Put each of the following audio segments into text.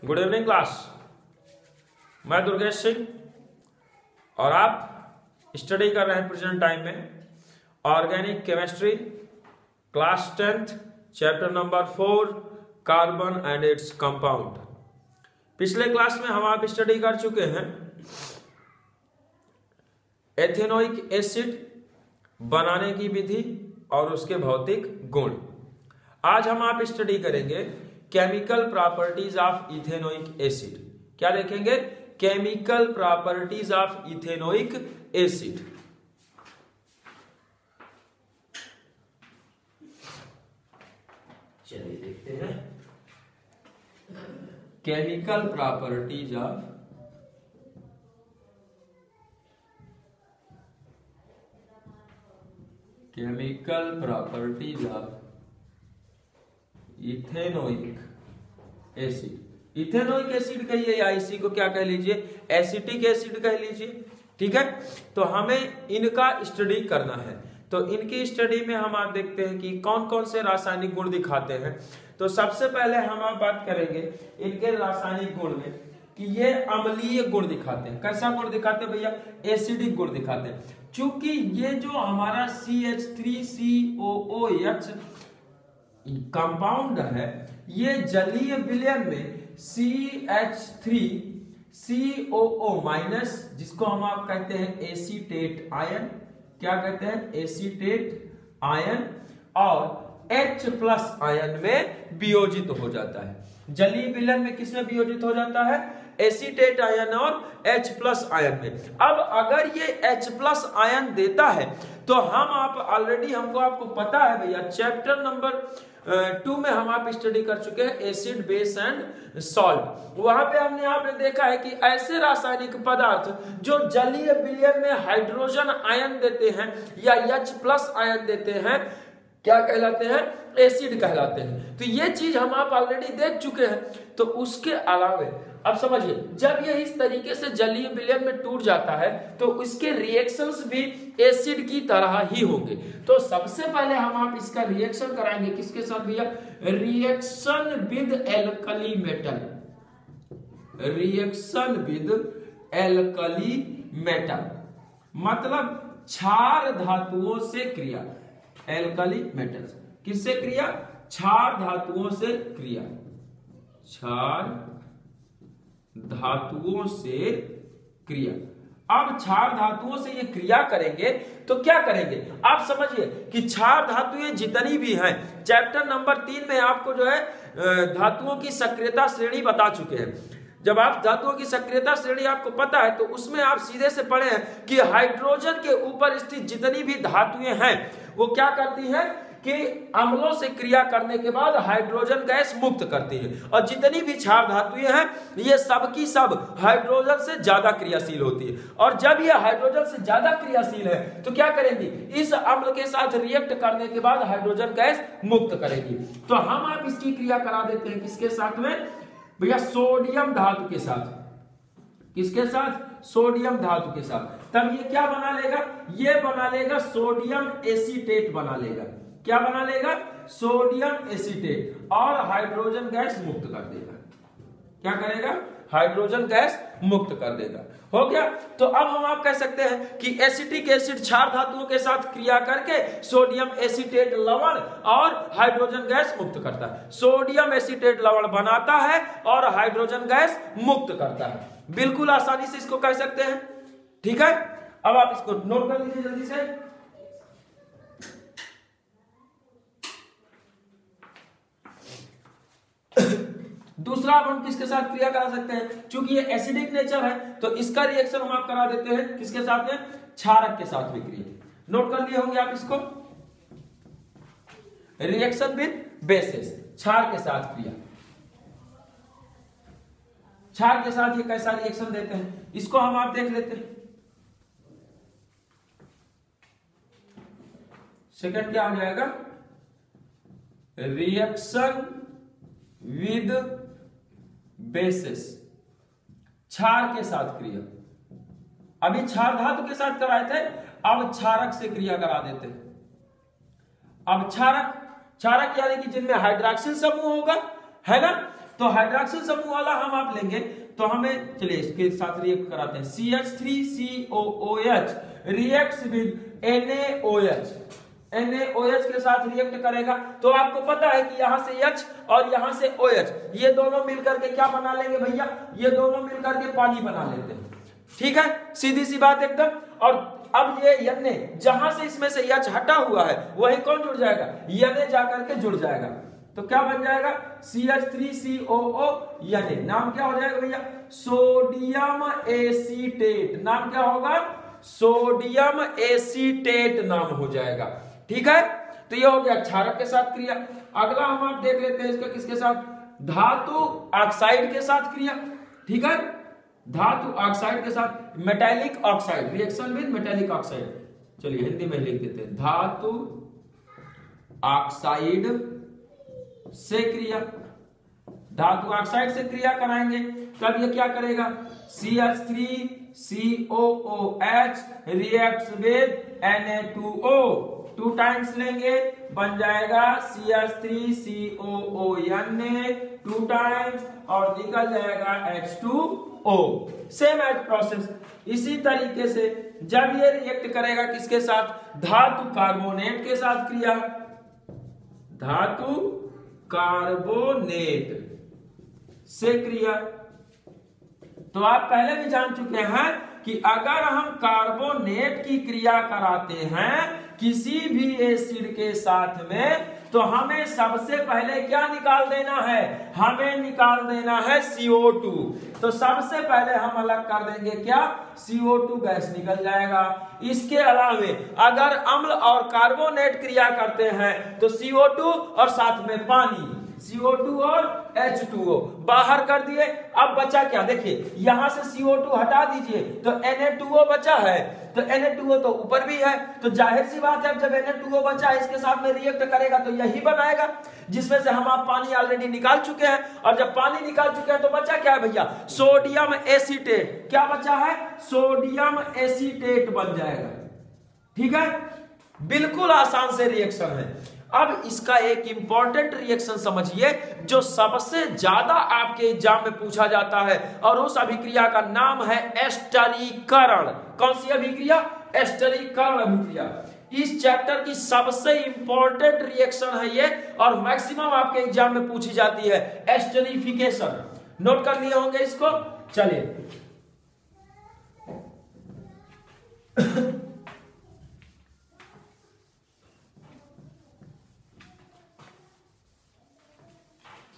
Good evening class. मैं दुर्गेश सिंह और आप स्टडी कर रहे हैं प्रेजेंट टाइम में organic chemistry class 10th chapter number 4 carbon and its compound. पिछले क्लास में हम आप स्टडी कर चुके हैं एथेनोइक एसिड बनाने की विधि और उसके भौतिक गुण। आज हम आप स्टडी करेंगे chemical properties of ethanoic acid. क्या देखेंगे? Chemical properties of ethanoic acid. चलिए देखते हैं chemical properties of ethanoic acid. Ethanoic acid कहिए या इसी को क्या कह लीजिए, एसिटिक एसिड कह लीजिए। ठीक है, तो हमें इनका स्टडी करना है। तो इनकी स्टडी में हम आप देखते हैं कि कौन कौन से रासायनिक गुण दिखाते हैं। तो सबसे पहले हम आप बात करेंगे इनके रासायनिक गुण में कि ये अम्लीय गुण दिखाते हैं। कैसा गुण दिखाते हैं भैया? एसिडिक गुण दिखाते हैं। चूंकि ये जो हमारा CH3COOH कंपाउंड है, ये जलीय विलयन में CH3COO- जिसको हम आप कहते हैं एसीटेट आयन, क्या कहते हैं? एसीटेट आयन, और H+ आयन में वियोजित हो जाता है। जलीय विलयन में किसमें वियोजित हो जाता है? एसीटेट आयन और H+ आयन में। अब अगर ये H+ आयन देता है तो हम आप ऑलरेडी आपको पता है भैया, चैप्टर नंबर 2 में हम आप स्टडी कर चुके हैं एसिड बेस एंड सॉल्ट। वहां पे हमने यहाँ पे देखा है कि ऐसे रासायनिक पदार्थ जो जलीय विलयन में हाइड्रोजन आयन देते हैं या H+ आयन देते हैं, क्या कहलाते हैं? एसिड कहलाते हैं। तो ये चीज हम आप ऑलरेडी देख चुके हैं। तो उसके अलावे अब समझिए, जब ये इस तरीके से जलीय विलयन में टूट जाता है तो इसके रिएक्शंस भी एसिड की तरह ही होंगे। तो सबसे पहले हम आप इसका रिएक्शन कराएंगे किसके साथ भैया? Reaction with alkali metal. Reaction with alkali metal मतलब क्षार धातुओं से क्रिया। एल्कली मेटल्स किससे क्रिया? क्षार धातुओं से क्रिया। क्षार धातुओं से क्रिया। अब क्षार धातुओं से ये क्रिया करेंगे तो क्या करेंगे? आप समझिए कि क्षार धातुएं जितनी भी हैं, चैप्टर नंबर 3 में आपको जो है धातुओं की सक्रियता श्रेणी बता चुके हैं। जब आप धातुओं की सक्रियता श्रेणी आपको पता है तो उसमें आप सीधे से पढ़े हैं कि हाइड्रोजन के ऊपर स्थित जितनी भी धातुएं हैं वो क्या करती हैं कि अम्लों से क्रिया करने के बाद हाइड्रोजन गैस मुक्त करती है। और जितनी भी क्षार धातुएं हैं ये सब की सब हाइड्रोजन से ज्यादा क्रियाशील होती है। और जब ये हाइड्रोजन से ज्यादा क्रियाशील है तो क्या करेंगी? इस अम्ल के साथ रिएक्ट करने के बाद हाइड्रोजन गैस मुक्त करेगी। तो हम आप इसकी क्रिया करा देते हैं किसके साथ में भैया? सोडियम धातु के साथ। किसके साथ? सोडियम धातु के साथ। तब ये क्या बना लेगा? ये बना लेगा सोडियम एसीटेट बना लेगा। क्या बना लेगा? सोडियम एसीटेट, और हाइड्रोजन गैस मुक्त कर देगा। क्या करेगा? हाइड्रोजन गैस मुक्त कर देगा। हो गया। तो अब हम आप कह सकते हैं कि एसिटिक एसिड क्षार धातुओं के साथ क्रिया करके सोडियम एसीटेट लवण और हाइड्रोजन गैस मुक्त करता है। सोडियम एसीटेट लवण बनाता है और हाइड्रोजन गैस मुक्त करता है। बिल्कुल आसानी से इसको कह सकते हैं। ठीक है, अब आप इसको नोट कर लीजिए जल्दी से। दूसरा हम किसके साथ क्रिया करा सकते हैं? क्योंकि ये एसिडिक नेचर है तो इसका रिएक्शन हम आप करा देते हैं किसके साथ में? क्षारक के साथ भी क्रिया। नोट कर लिए होंगे आप इसको। रिएक्शन विद बेसिस, क्षार के साथ क्रिया। क्षार के साथ ये कैसा रिएक्शन देते हैं इसको हम आप देख लेते हैं। सेकंड क्या हो जाएगा? रिएक्शन विद बेसिस, क्षार के साथ क्रिया। अभी क्षार धातु के साथ कराए थे, अब क्षारक से क्रिया करा देते हैं। अब क्षारक यानी कि जिनमें हाइड्रॉक्सिल समूह होगा, है ना, तो हाइड्रोक्सिल समूह वाला हम आप लेंगे तो हमें चलिए इसके साथ रिएक्ट कराते हैं। CH3COOH reacts with NaOH, NaOH के साथ रिएक्ट करेगा। तो आपको पता है कि यहां से H और यहां से OH, ये दोनों मिलकर के क्या बना लेंगे भैया, ये दोनों मिलकर के पानी बना लेते हैं। ठीक है, सीधी सी बात एकदम। और अब ये Na जहां से इसमें से H हटा हुआ है वही कौन जुड़ जाएगा, Na जाकर के जुड़ जाएगा। तो क्या बन जाएगा, CH3COO Na। नाम क्या हो जाएगा भैया, सोडियम एसीटेट। नाम क्या होगा, सोडियम एसीटेट नाम हो जाएगा। ठीक है, तो ये हो गया क्षारक के साथ क्रिया। अगला हम आप देख लेते हैं इसका किसके साथ, धातु ऑक्साइड के साथ क्रिया। ठीक है, धातु ऑक्साइड के साथ, metallic oxide, reaction with metallic oxide. चलिए हिंदी में लिख देते हैं, धातु ऑक्साइड से क्रिया, धातु ऑक्साइड से क्रिया कराएंगे। तब ये क्या करेगा, CH3COOH reacts with Na2O, 2 times लेंगे बन जाएगा CH3COONA 2 टाइम्स और निकल जाएगा H2O। Same as process. इसी तरीके से जब ये रिएक्ट करेगा किसके साथ, धातु कार्बोनेट के साथ क्रिया, धातु कार्बोनेट से क्रिया। तो आप पहले भी जान चुके हैं कि अगर हम कार्बोनेट की क्रिया कराते हैं किसी भी एसिड के साथ में तो हमें सबसे पहले क्या निकाल देना है, हमें निकाल देना है CO2। तो सबसे पहले हम अलग कर देंगे क्या, CO2 गैस निकल जाएगा। इसके अलावे अगर अम्ल और कार्बोनेट क्रिया करते हैं तो CO2 और साथ में पानी, CO2 और H2O बाहर कर दिए। अब बचा क्या, देखिए यहां से CO2 हटा दीजिए तो Na2O बचा है, तो Na2O तो ऊपर भी है, तो जाहिर सी बात है जब Na2O बचा इसके साथ में रिएक्ट करेगा तो यही बनाएगा, जिसमें से हम आप पानी ऑलरेडी निकाल चुके हैं। और जब पानी निकाल चुके हैं तो बचा क्या है भैया, सोडियम एसीटेट। क्या बचा है, सोडियम एसीटेट बन जाएगा। ठीक है, बिल्कुल आसान से रिएक्शन है। अब इसका एक इंपॉर्टेंट रिएक्शन समझिए जो सबसे ज्यादा आपके एग्जाम में पूछा जाता है, और उस अभिक्रिया का नाम है एस्टरीकरण। कौन सी अभिक्रिया, एस्टरीकरण अभिक्रिया। इस चैप्टर की सबसे इंपॉर्टेंट रिएक्शन है ये, और मैक्सिमम आपके एग्जाम में पूछी जाती है, एस्टरीफिकेशन। नोट कर लिए होंगे इसको। चलिए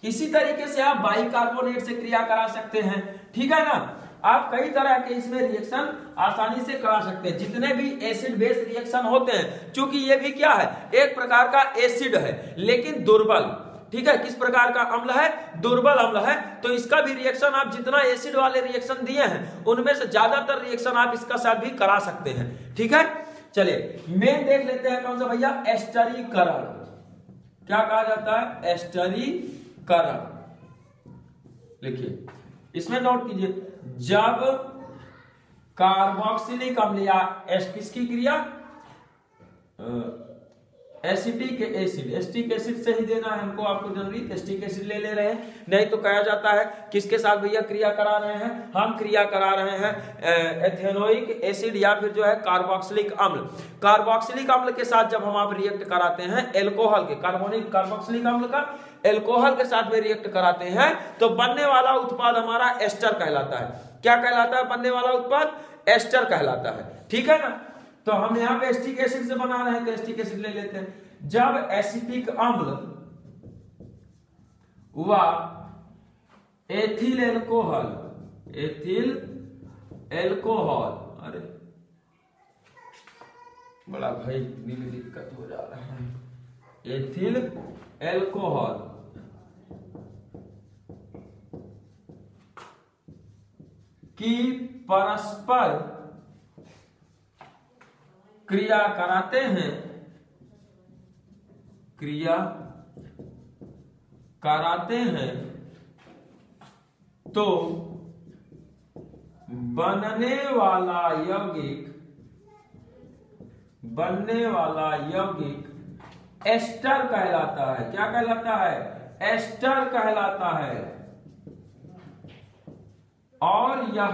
इसी तरीके से आप बाइकार्बोनेट से क्रिया करा सकते हैं। ठीक है ना, आप कई तरह के इसमें रिएक्शन आसानी से करा सकते हैं। जितने भी एसिड बेस रिएक्शन होते हैं, क्योंकि ये भी क्या है, एक प्रकार का एसिड है लेकिन दुर्बल। ठीक है, किस प्रकार का अम्ल है, दुर्बल अम्ल है। तो इसका भी रिएक्शन आप जितना एसिड वाले रिएक्शन दिए हैं उनमें से ज्यादातर रिएक्शन आप इसका साथ भी करा सकते हैं। ठीक है, चलिए मेन देख लेते हैं कौन सा भैया, एस्टरीकरण। क्या कहा जाता है, एस्टरीकरण। लिखिए, इसमें नोट कीजिए, जब कार्बोक्सिलिक अम्ल या किसकी क्रिया, एसिटिक एसिड, एसिटिक एसिड से ही देना है हमको, आपको जरूरी एसिटिक एसिड ले रहे हैं। नहीं तो कहा जाता है किसके साथ भैया क्रिया करा रहे हैं, हम क्रिया करा रहे हैं एथेनोइक एसिड या फिर जो है कार्बोक्सिलिक अम्ल। कार्बोक्सिलिक अम्ल के साथ जब हम आप रिएक्ट कराते हैं एल्कोहल के, कार्बोनिक कार्बोक्सिलिक अम्ल का एल्कोहल के साथ में रिएक्ट कराते हैं तो बनने वाला उत्पाद हमारा एस्टर कहलाता है। क्या कहलाता है, बनने वाला उत्पाद एस्टर कहलाता है। ठीक है ना, तो हम यहाँ पे एसिटिक एसिड से बना रहे हैं तो एसिटिक एसिड ले लेते हैं। जब एसिटिक अम्ल व एथिल एल्कोहल, एथिल एल्कोहल, अरे बड़ा भाई दिक्कत हो जा रहा है, एथिल एल्कोहल की परस्पर क्रिया कराते हैं, क्रिया कराते हैं तो बनने वाला यौगिक एस्टर कहलाता है। क्या कहलाता है, एस्टर कहलाता है। और यह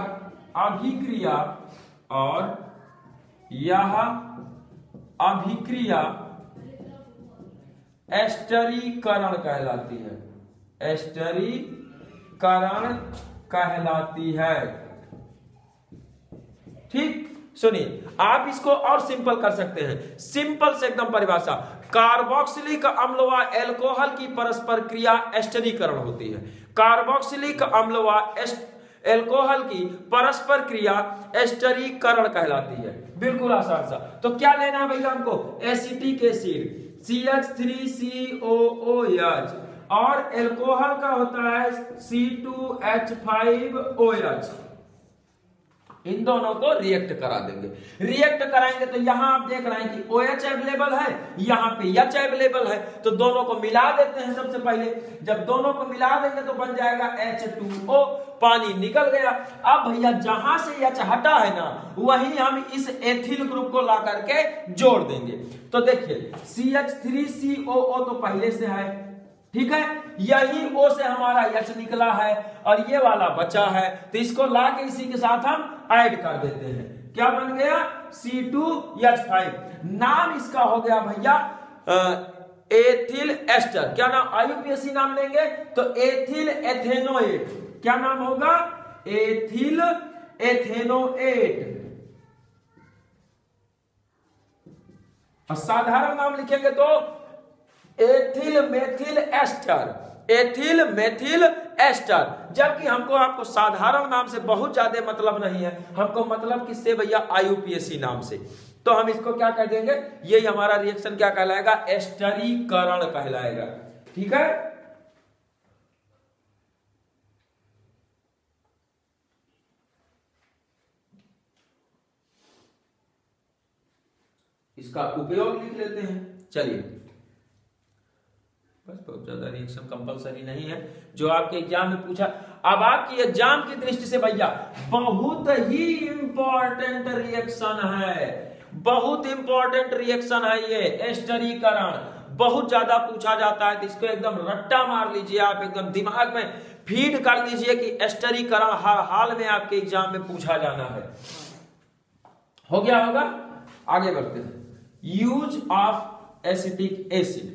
अभिक्रिया एस्टरीकरण कहलाती है। एस्टरीकरण कहलाती है। ठीक, सुनिए, आप इसको और सिंपल कर सकते हैं। सिंपल से एकदम परिभाषा, कार्बोक्सिलिक अम्ल व एल्कोहल की परस्पर क्रिया एस्टरीकरण होती है। कार्बोक्सिलिक अम्ल व एल्कोहल की परस्पर क्रिया एस्टरीकरण कहलाती है। बिल्कुल आसान सा। तो क्या लेना है भैया हमको? एसिटिक एसिड CH3COOH और एल्कोहल का होता है C2H5OH। इन दोनों को रिएक्ट करा देंगे। रिएक्ट कराएंगे तो यहां आप देख रहे हैं कि OH अवेलेबल है, यहां पे H अवेलेबल है, तो दोनों को मिला देते हैं। सबसे पहले जब दोनों को मिला देंगे तो बन जाएगा H2O, पानी निकल गया। अब भैया जहां से H हटा है ना, वहीं हम इस एथिल ग्रुप को ला करके जोड़ देंगे। तो देखिए CH3COO तो पहले से है, ठीक है, यही O से हमारा H निकला है और ये वाला बचा है, तो इसको ला के इसी के साथ हम ऐड कर देते हैं। क्या बन गया? C2H5। नाम इसका हो गया भैया एथिल एस्टर। क्या नाम? IUPAC नाम लेंगे तो एथिल एथेनोएट। क्या नाम होगा? Ethyl ethanoate. और साधारण नाम लिखेंगे तो ethyl methyl ester. Ethyl methyl ester. जबकि हमको आपको साधारण नाम से बहुत ज्यादा मतलब नहीं है, हमको मतलब किससे भैया? IUPAC नाम से। तो हम इसको क्या कह देंगे? ये हमारा रिएक्शन क्या कहलाएगा? एस्टरीकरण कहलाएगा। ठीक है, इसका उपयोग लिख लेते हैं। चलिए, बस बहुत ज्यादा रिएक्शन कंपलसरी नहीं है, जो आपके एग्जाम में पूछा। अब आपकी एग्जाम की दृष्टि से भैया बहुत ही इंपॉर्टेंट रिएक्शन है, बहुत इंपॉर्टेंट रिएक्शन है ये एस्टरीकरण। बहुत ज्यादा पूछा जाता है, तो इसको एकदम रट्टा मार लीजिए आप, एकदम दिमाग में फीड कर लीजिए कि एस्टरीकरण हर हाल में आपके एग्जाम में पूछा जाना है। हो गया होगा? आगे बढ़ते हैं। यूज ऑफ एसिटिक एसिड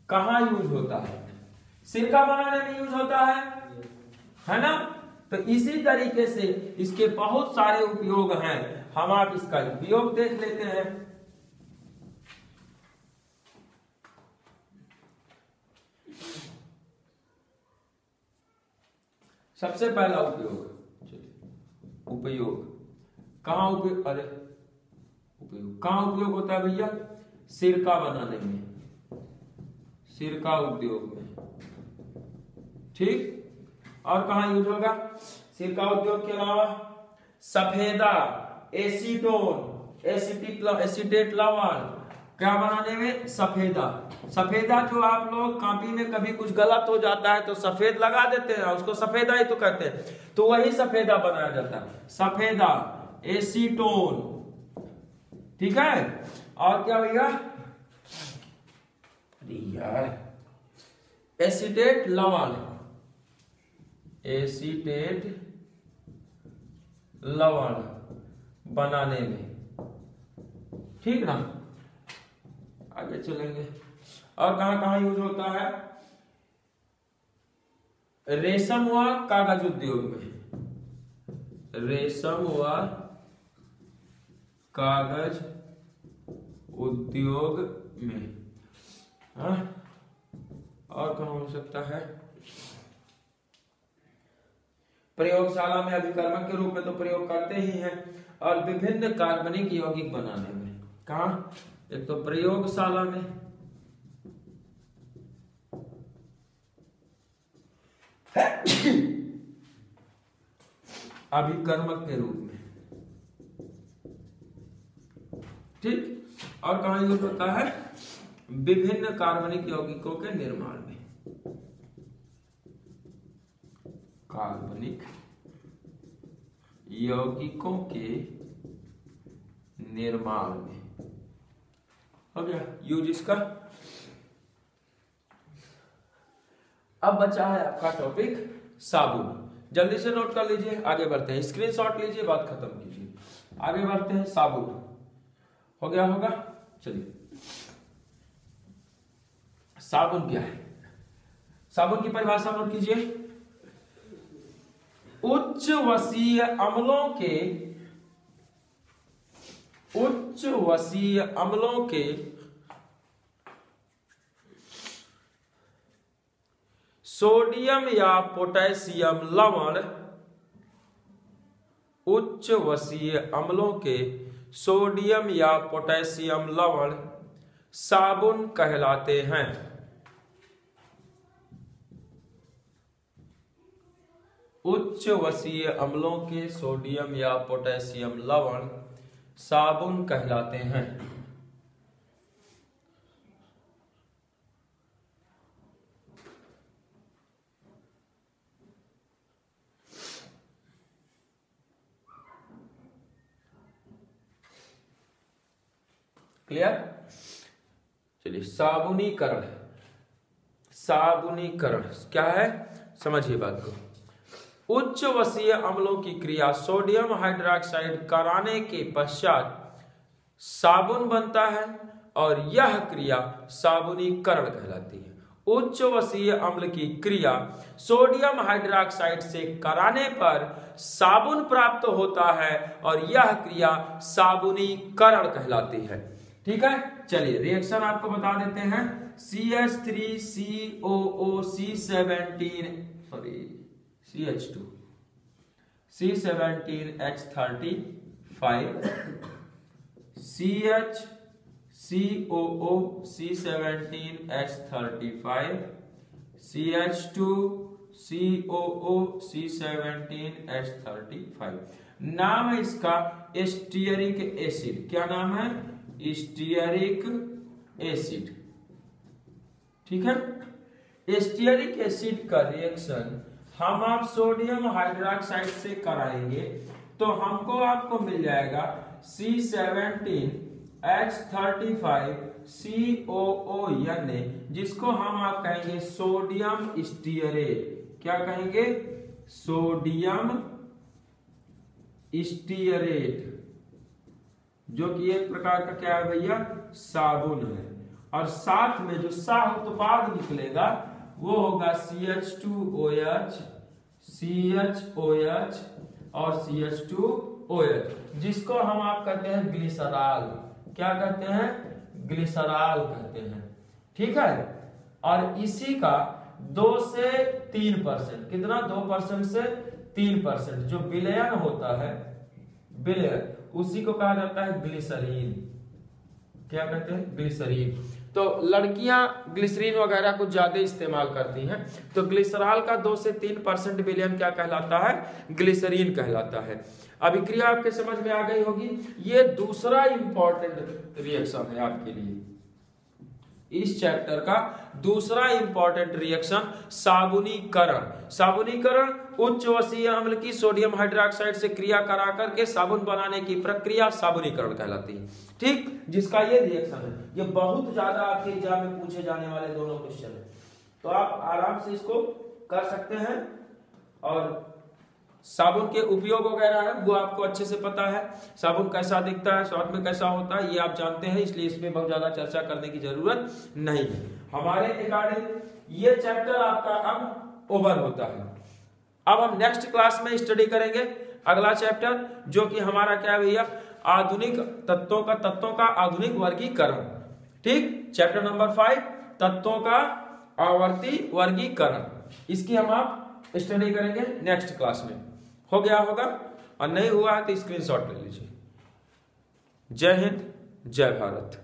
कहां यूज होता है? सिरका बनाने में यूज होता है ना? तो इसी तरीके से इसके बहुत सारे उपयोग हैं। हम आप इसका उपयोग देख लेते हैं। सबसे पहला उपयोग कहां उपयोग? अरे उपयोग कहां उपयोग होता है भैया? सिरका बनाने में, सिरका उद्योग में। ठीक, और कहां यूज होगा? सिरका उद्योग के अलावा सफेदा, एसीटोन, एसीटेट लवण, क्या बनाने में? सफेदा। सफेदा जो आप लोग कॉपी में कभी कुछ गलत हो जाता है तो सफेद लगा देते हैं, उसको सफेदा ही तो कहते हैं, तो वही सफेदा बनाया जाता है। सफेदा, एसीटोन। ठीक है, और क्या भैया? यार एसीटेट लवण, एसीटेट लवण बनाने में। ठीक ना, आगे चलेंगे। और कहां कहां यूज होता है? रेशम व कागज उद्योग में, रेशम व कागज उद्योग में। हाँ? और कहां हो सकता है? प्रयोगशाला में अभिकर्मक के रूप में तो प्रयोग करते ही हैं, और विभिन्न कार्बनिक यौगिक बनाने में। कहां? एक तो प्रयोगशाला में, अभिकर्मक के रूप में। ठीक, और कहां यूज होता है? विभिन्न कार्बनिक यौगिकों के निर्माण में, कार्बनिक यौगिकों के निर्माण में। हो गया यूज इसका। अब बचा है आपका टॉपिक साबुन। जल्दी से नोट कर लीजिए, आगे बढ़ते हैं, स्क्रीनशॉट लीजिए, बात खत्म कीजिए, आगे बढ़ते हैं। साबुन हो गया होगा, चलिए साबुन क्या है? साबुन की परिभाषा नोट कीजिए, उच्च वसीय अम्लों के सोडियम या पोटेशियम लवण, उच्च वसीय अम्लों के सोडियम या पोटेशियम लवण साबुन कहलाते हैं। उच्च वसीय अम्लों के सोडियम या पोटेशियम लवण साबुन कहलाते हैं। क्लियर? चलिए साबुनीकरण, साबुनीकरण क्या है समझिए बात को। उच्च वसीय अम्लों की क्रिया सोडियम हाइड्रोक्साइड कराने के पश्चात साबुन बनता है और यह क्रिया साबुनीकरण कहलाती है। उच्च वसीय अम्ल की क्रिया सोडियम हाइड्रोक्साइड से कराने पर साबुन प्राप्त होता है और यह क्रिया साबुनीकरण कहलाती है। ठीक है, चलिए रिएक्शन आपको बता देते हैं। CH3COOC17 CH2 C17H35 CH COO C17H35। नाम है इसका स्टीयरिक एसिड। क्या नाम है? Stearic acid. ठीक है, स्टीयरिक एसिड का रिएक्शन हम आप सोडियम हाइड्रोक्साइड से कराएंगे तो हमको आपको मिल जाएगा C17H35 COO, यानी जिसको हम आप कहेंगे सोडियम स्टीयरेट। क्या कहेंगे? सोडियम स्टीयरेट, जो कि एक प्रकार का क्या है भैया? साबुन है। और साथ में जो साह उत्पाद निकलेगा वो होगा CH2OH, CHOH और CH2OH, जिसको हम आप कहते हैं ग्लिसरॉल। क्या कहते हैं? ग्लिसरॉल कहते हैं। ठीक है, और इसी का 2 से 3%, कितना? 2% से 3% जो विलयन होता है, विलयन, उसी को कहा जाता है ग्लिसरीन। क्या कहते हैं? ग्लिसरीन। तो लड़कियां ग्लिसरीन वगैरह कुछ ज्यादा इस्तेमाल करती हैं, तो ग्लिसरॉल का 2 से 3% विलयन क्या कहलाता है? ग्लिसरीन कहलाता है। अभिक्रिया आपके समझ में आ गई होगी। ये दूसरा इंपॉर्टेंट रिएक्शन है आपके लिए, इस चैप्टर का दूसरा इंपॉर्टेंट रिएक्शन साबुनीकरण। साबुनीकरण उच्च वसीय अम्ल की सोडियम हाइड्रोक्साइड से क्रिया करा करके साबुन बनाने की प्रक्रिया साबुनीकरण कहलाती है। ठीक, जिसका ये रिएक्शन है, ये बहुत ज्यादा आपके एग्जाम में पूछे जाने वाले दोनों क्वेश्चन है, तो आप आराम से इसको कर सकते हैं। और साबुन के उपयोग वगैरह है वो आपको अच्छे से पता है। साबुन कैसा दिखता है, स्वाद में कैसा होता है, ये आप जानते हैं, इसलिए इसमें बहुत ज्यादा चर्चा करने की जरूरत नहीं है। हमारे अकॉर्डिंग ये चैप्टर आपका अब ओवर होता है। अब हम नेक्स्ट क्लास में स्टडी करेंगे अगला चैप्टर, जो कि हमारा क्या है भैया? आधुनिक तत्वों का आधुनिक वर्गीकरण। ठीक, चैप्टर नंबर 5 तत्वों का आवर्ती वर्गीकरण, इसकी हम आप स्टडी करेंगे नेक्स्ट क्लास में। हो गया होगा, और नहीं हुआ है तो स्क्रीनशॉट ले लीजिए। जय हिंद, जय भारत।